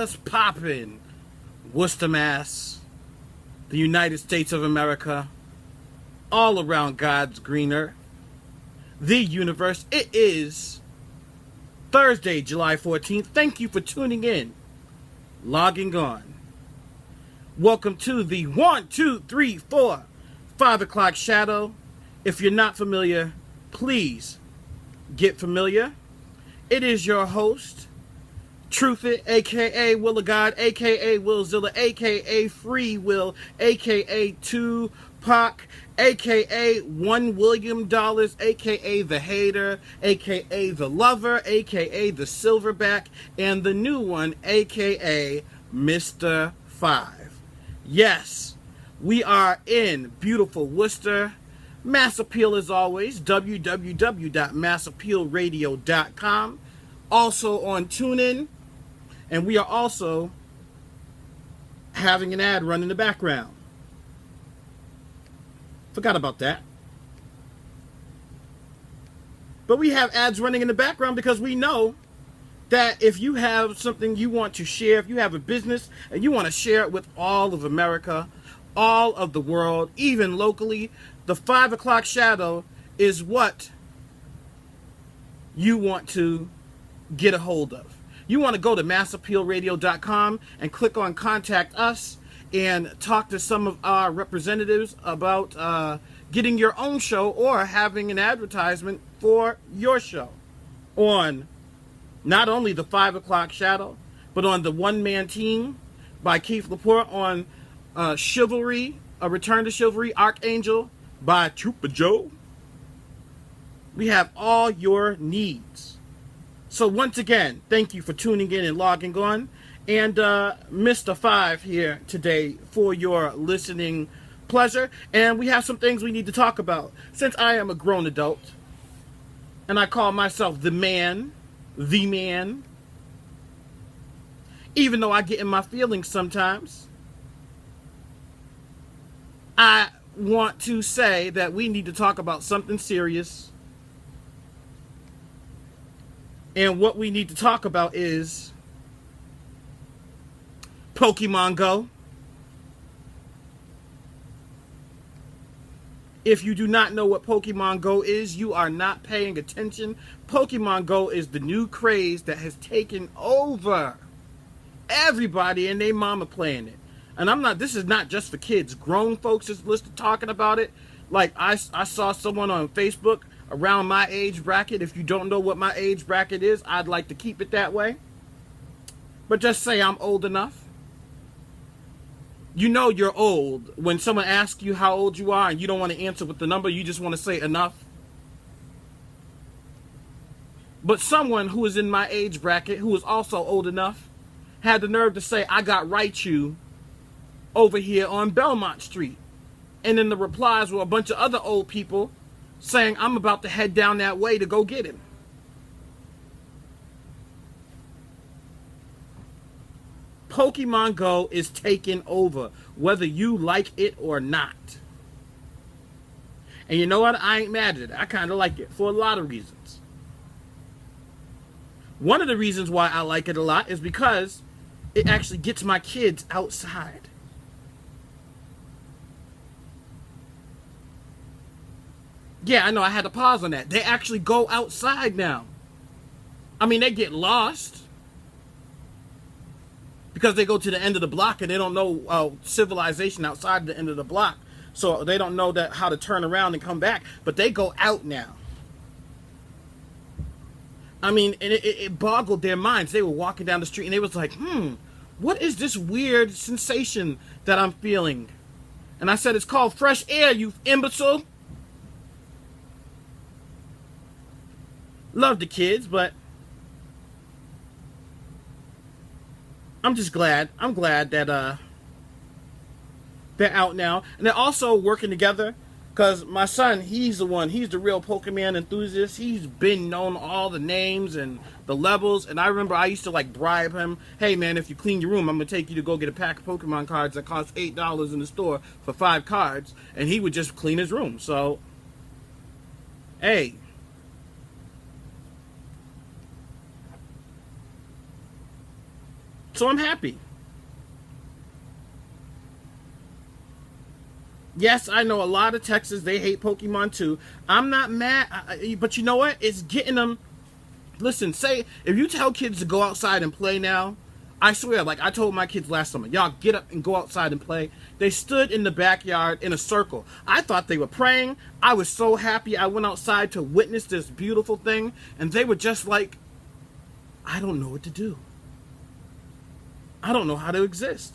What's poppin'? Worcester, Mass, the United States of America, all around God's green earth, the universe. It is Thursday, July 14th. Thank you for tuning in, logging on. Welcome to the 1, 2, 3, 4, 5 o'clock shadow. If you're not familiar, please get familiar. It is your host, Truth It, aka Will of God, aka Willzilla, aka Free Will, aka Tupac, aka One William Dollars, aka The Hater, aka The Lover, aka The Silverback, and the new one, aka Mr. 5. Yes, we are in beautiful Worcester. Mass Appeal as always, www.massappealradio.com. Also on TuneIn. And we are also having an ad run in the background. Forgot about that. But we have ads running in the background because we know that if you have something you want to share, if you have a business and you want to share it with all of America, all of the world, even locally, the 5 o'clock shadow is what you want to get a hold of. You want to go to massappealradio.com and click on Contact Us and talk to some of our representatives about getting your own show or having an advertisement for your show on not only the 5 o'clock shadow, but on the One Man Team by Keith Laporte, on Chivalry, A Return to Chivalry, Archangel by Trooper Joe. We have all your needs. So once again, thank you for tuning in and logging on. And Mr. 5 here today for your listening pleasure. And we have some things we need to talk about. Since I am a grown adult, and I call myself the man, even though I get in my feelings sometimes, I want to say that we need to talk about something serious. And what we need to talk about is Pokemon Go. If you do not know what Pokemon Go is, you are not paying attention. Pokemon Go is the new craze that has taken over. Everybody and their mama playing it. And this is not just for kids. Grown folks is listed talking about it. Like I saw someone on Facebook around my age bracket. If you don't know what my age bracket is, I'd like to keep it that way. But just say I'm old enough. You know you're old when someone asks you how old you are and you don't want to answer with the number, you just want to say enough. But someone who is in my age bracket, who is also old enough, had the nerve to say, I got Raichu over here on Belmont Street. And then the replies were a bunch of other old people saying, I'm about to head down that way to go get him. Pokemon Go is taking over, whether you like it or not. And you know what? I ain't mad at it. I kind of like it for a lot of reasons. One of the reasons why I like it a lot is because it actually gets my kids outside. Yeah, I know, I had to pause on that. They actually go outside now. I mean, they get lost because they go to the end of the block and they don't know civilization outside the end of the block. So they don't know how to turn around and come back. But they go out now. I mean, and it boggled their minds. They were walking down the street and they was like, what is this weird sensation that I'm feeling? And I said, it's called fresh air, you imbecile. Love the kids, but I'm just glad. I'm glad that they're out now. And they're also working together because my son, he's the real Pokemon enthusiast. He's been known all the names and the levels. And I remember I used to like bribe him. Hey man, if you clean your room, I'm going to take you to go get a pack of Pokemon cards that cost $8 in the store for 5 cards. And he would just clean his room. So, hey. So I'm happy. Yes, I know a lot of Texans, they hate Pokemon too. I'm not mad, but you know what? It's getting them. Listen, say, if you tell kids to go outside and play now, I swear, like I told my kids last summer, y'all get up and go outside and play. They stood in the backyard in a circle. I thought they were praying. I was so happy I went outside to witness this beautiful thing, and they were just like, I don't know what to do. I don't know how to exist.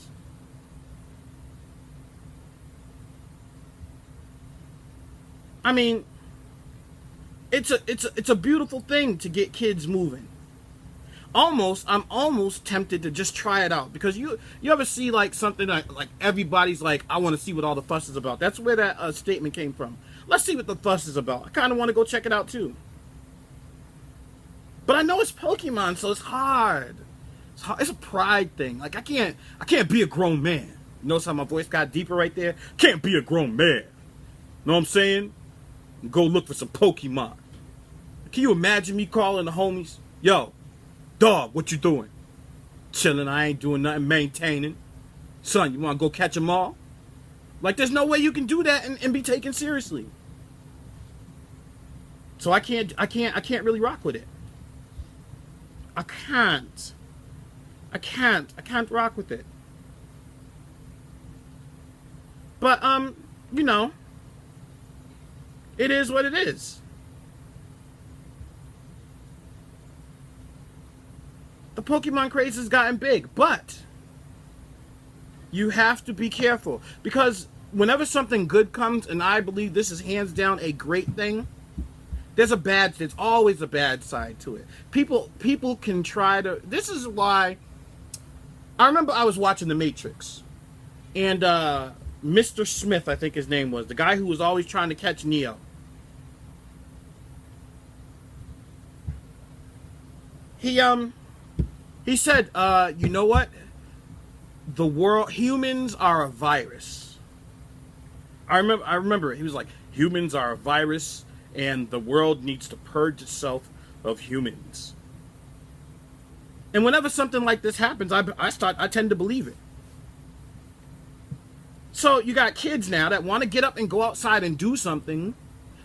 I mean, it's a beautiful thing to get kids moving. I'm almost tempted to just try it out, because you ever see like something like everybody's like, I want to see what all the fuss is about. That's where that statement came from. Let's see what the fuss is about. I kind of want to go check it out too. But I know it's Pokemon, so it's hard. It's a pride thing. Like I can't be a grown man. You notice how my voice got deeper right there? Can't be a grown man. Know what I'm saying? Go look for some Pokemon. Can you imagine me calling the homies? Yo, dog, what you doing? Chilling, I ain't doing nothing, maintaining. Son, you wanna go catch them all? Like, there's no way you can do that and be taken seriously. So I can't really rock with it. I can't rock with it. But you know, it is what it is. The Pokemon craze has gotten big, but you have to be careful, because whenever something good comes, and I believe this is hands down a great thing, there's always a bad side to it. People can try to, this is why, I remember I was watching The Matrix, and Mr. Smith, I think his name was, the guy who was always trying to catch Neo. He said, you know what? Humans are a virus. I remember it. He was like, humans are a virus, and the world needs to purge itself of humans. And whenever something like this happens, I tend to believe it. So you got kids now that want to get up and go outside and do something,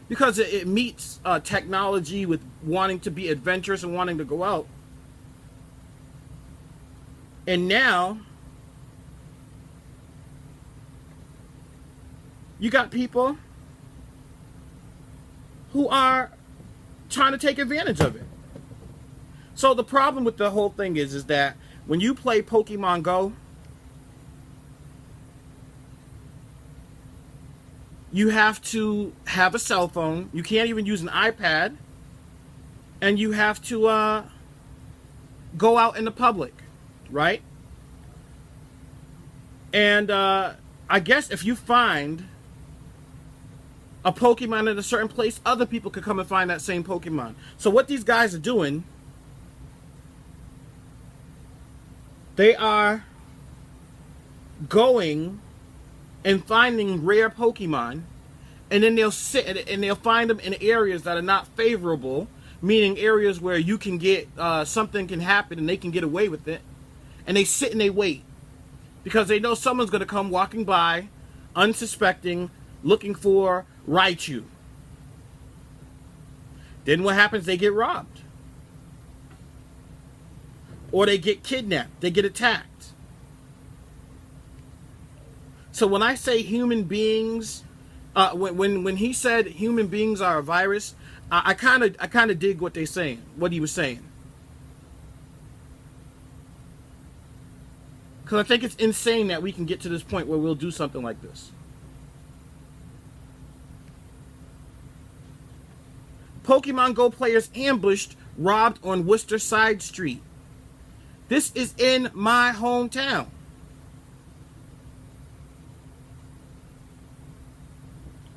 because it meets technology with wanting to be adventurous and wanting to go out. And now you got people who are trying to take advantage of it. So the problem with the whole thing is that when you play Pokemon Go, you have to have a cell phone. You can't even use an iPad. And you have to go out in the public, right? And I guess if you find a Pokemon in a certain place, other people could come and find that same Pokemon. So what these guys are doing, they are going and finding rare Pokemon, and then they'll sit and they'll find them in areas that are not favorable, meaning areas where you can get something can happen and they can get away with it, and they sit and they wait because they know someone's going to come walking by, unsuspecting, looking for Raichu. Then what happens? They get robbed, or they get kidnapped, they get attacked. So when I say human beings, when he said human beings are a virus, I kind of dig what he was saying. Because I think it's insane that we can get to this point where we'll do something like this. Pokemon Go players ambushed, robbed on Worcester Side Street. This is in my hometown.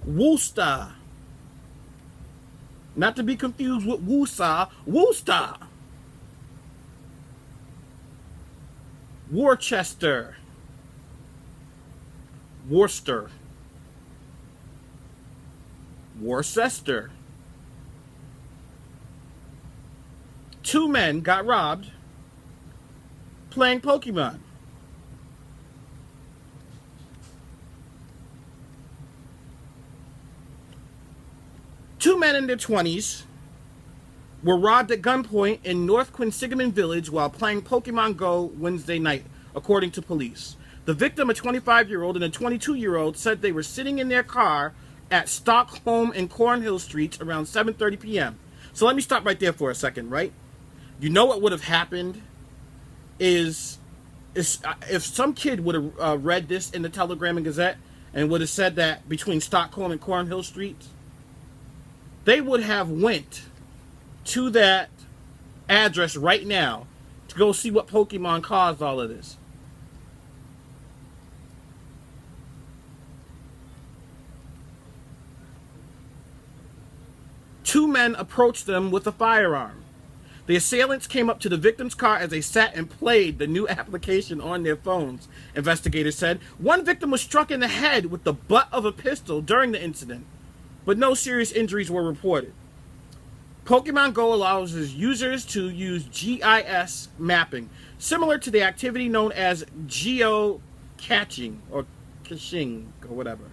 Worcester. Not to be confused with Woosah. Worcester. Worcester. Worcester. Worcester. 2 men got robbed playing Pokemon. Two men in their 20s were robbed at gunpoint in North Quinsigamond Village while playing Pokemon Go Wednesday night, according to police. The victim, a 25-year-old and a 22-year-old, said they were sitting in their car at Stockholm and Cornhill Streets around 7:30 p.m. So let me stop right there for a second, right? You know what would have happened is if some kid would have read this in the Telegram and Gazette and would have said that between Stockholm and Cornhill Streets, they would have went to that address right now to go see what Pokemon caused all of this. Two men approached them with a firearm. The assailants came up to the victim's car as they sat and played the new application on their phones, investigators said. One victim was struck in the head with the butt of a pistol during the incident, but no serious injuries were reported. Pokemon Go allows its users to use GIS mapping, similar to the activity known as geo-caching or caching or whatever,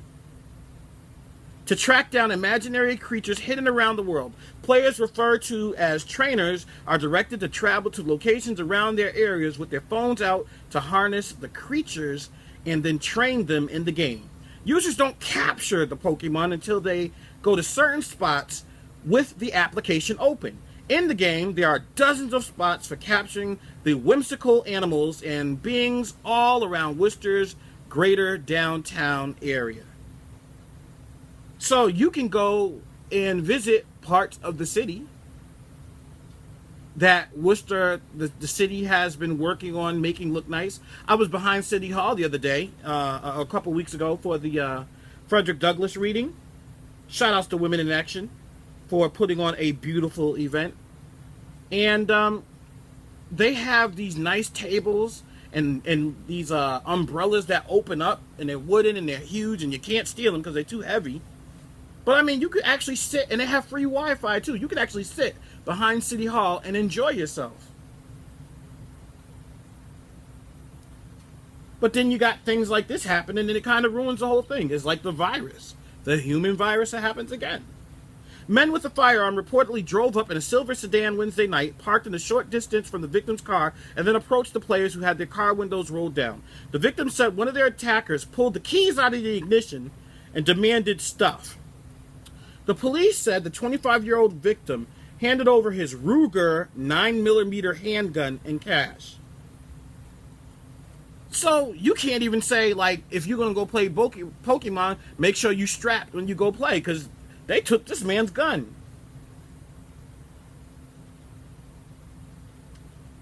to track down imaginary creatures hidden around the world. Players referred to as trainers are directed to travel to locations around their areas with their phones out to harness the creatures and then train them in the game. Users don't capture the Pokemon until they go to certain spots with the application open. In the game, there are dozens of spots for capturing the whimsical animals and beings all around Worcester's greater downtown area. So you can go and visit parts of the city that Worcester, the city, has been working on making look nice. I was behind City Hall the other day, a couple weeks ago, for the Frederick Douglass reading. Shout outs to Women in Action for putting on a beautiful event. And they have these nice tables and these umbrellas that open up, and they're wooden and they're huge, and you can't steal them because they're too heavy. But I mean, you could actually sit, and they have free Wi-Fi too. You could actually sit behind City Hall and enjoy yourself. But then you got things like this happening, and it kind of ruins the whole thing. It's like the virus, the human virus that happens again. Men with a firearm reportedly drove up in a silver sedan Wednesday night, parked in a short distance from the victim's car, and then approached the players who had their car windows rolled down. The victim said one of their attackers pulled the keys out of the ignition and demanded stuff. The police said the 25-year-old victim handed over his Ruger 9mm handgun and cash. So you can't even say, like, if you're going to go play Pokemon, make sure you strapped when you go play, because they took this man's gun.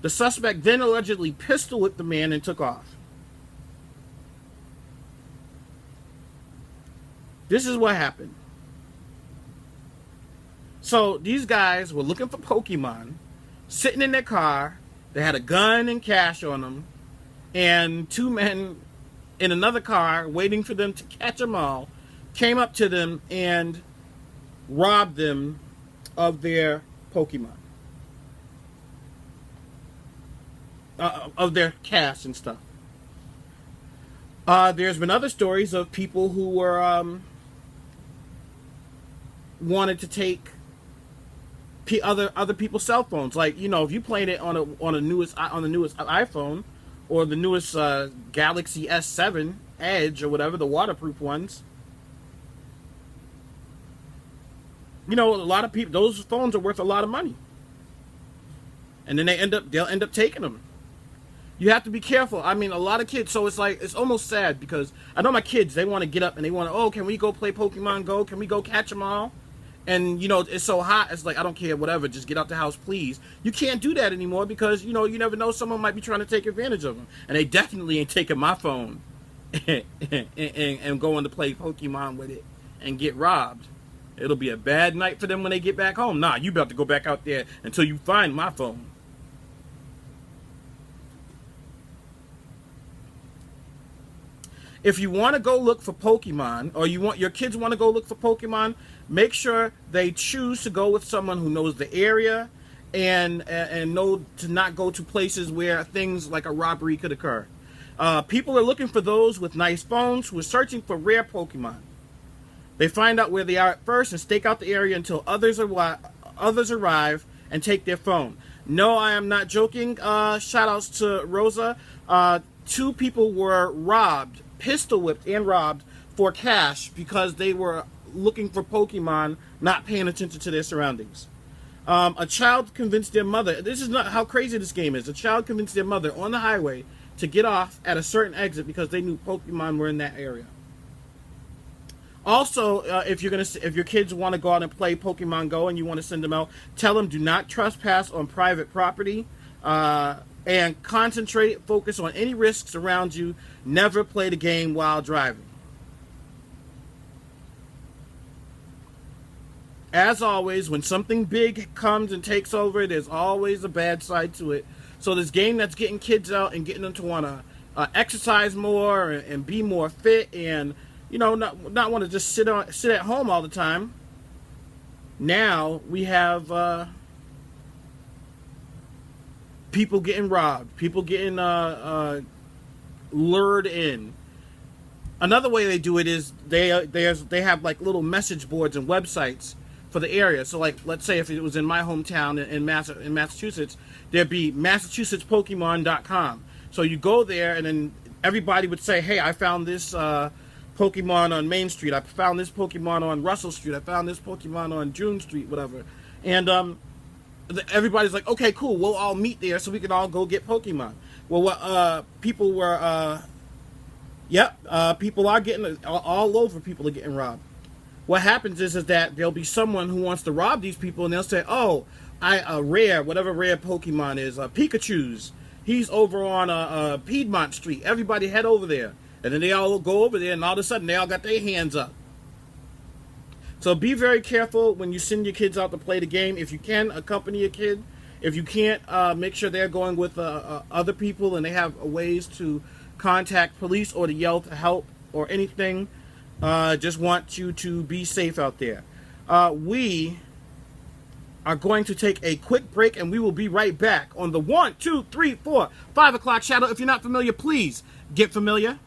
The suspect then allegedly pistol whipped the man and took off. This is what happened. So these guys were looking for Pokemon, sitting in their car. They had a gun and cash on them, and two men in another car waiting for them to catch them all came up to them and robbed them of their Pokemon, of their cash and stuff. There's been other stories of people who were wanted to take other people's cell phones. Like, you know, if you played it on the newest iPhone or the newest Galaxy S7 Edge or whatever, the waterproof ones. You know, a lot of people, those phones are worth a lot of money. And then they'll end up taking them. You have to be careful. I mean, a lot of kids, so it's almost sad, because I know my kids, they want to get up and they want to, oh, can we go play Pokemon Go? Can we go catch them all? And, you know, it's so hot, it's like, I don't care, whatever, just get out the house, please. You can't do that anymore because, you know, you never know, someone might be trying to take advantage of them. And they definitely ain't taking my phone and going to play Pokemon with it and get robbed. It'll be a bad night for them when they get back home. Nah, you about to go back out there until you find my phone. If you want to go look for Pokemon, or your kids want to go look for Pokemon, make sure they choose to go with someone who knows the area and know to not go to places where things like a robbery could occur. People are looking for those with nice phones who are searching for rare Pokemon. They find out where they are at first and stake out the area until others arrive and take their phone. No, I am not joking. Shout outs to Rosa. 2 people were robbed, pistol whipped and robbed for cash because they were looking for Pokemon, not paying attention to their surroundings. A child convinced their mother, this is not how crazy this game is, a child convinced their mother on the highway to get off at a certain exit because they knew Pokemon were in that area. Also, if your kids want to go out and play Pokemon Go and you want to send them out, tell them do not trespass on private property and focus on any risks around you. Never play the game while driving. As always, when something big comes and takes over, there's always a bad side to it. So this game that's getting kids out and getting them to want to exercise more and be more fit and not want to just sit at home all the time. Now we have people getting robbed, people getting lured in. Another way they do it is they have like little message boards and websites for the area. So like, let's say if it was in my hometown in Massachusetts, there'd be MassachusettsPokemon.com. So you go there and then everybody would say, hey, I found this Pokemon on Main Street. I found this Pokemon on Russell Street. I found this Pokemon on June Street, whatever. And everybody's like, okay, cool. We'll all meet there so we can all go get Pokemon. Well, what people were, people are getting all over. People are getting robbed. What happens is that there'll be someone who wants to rob these people, and they'll say, oh, whatever rare Pokemon is, Pikachu's. He's over on Piedmont Street. Everybody head over there. And then they all go over there, and all of a sudden, they all got their hands up. So be very careful when you send your kids out to play the game. If you can, accompany your kid. If you can't, make sure they're going with other people, and they have ways to contact police or to yell to help or anything. Just want you to be safe out there. We are going to take a quick break, and we will be right back on the 1, 2, 3, 4, 5 o'clock shadow. If you're not familiar, please get familiar.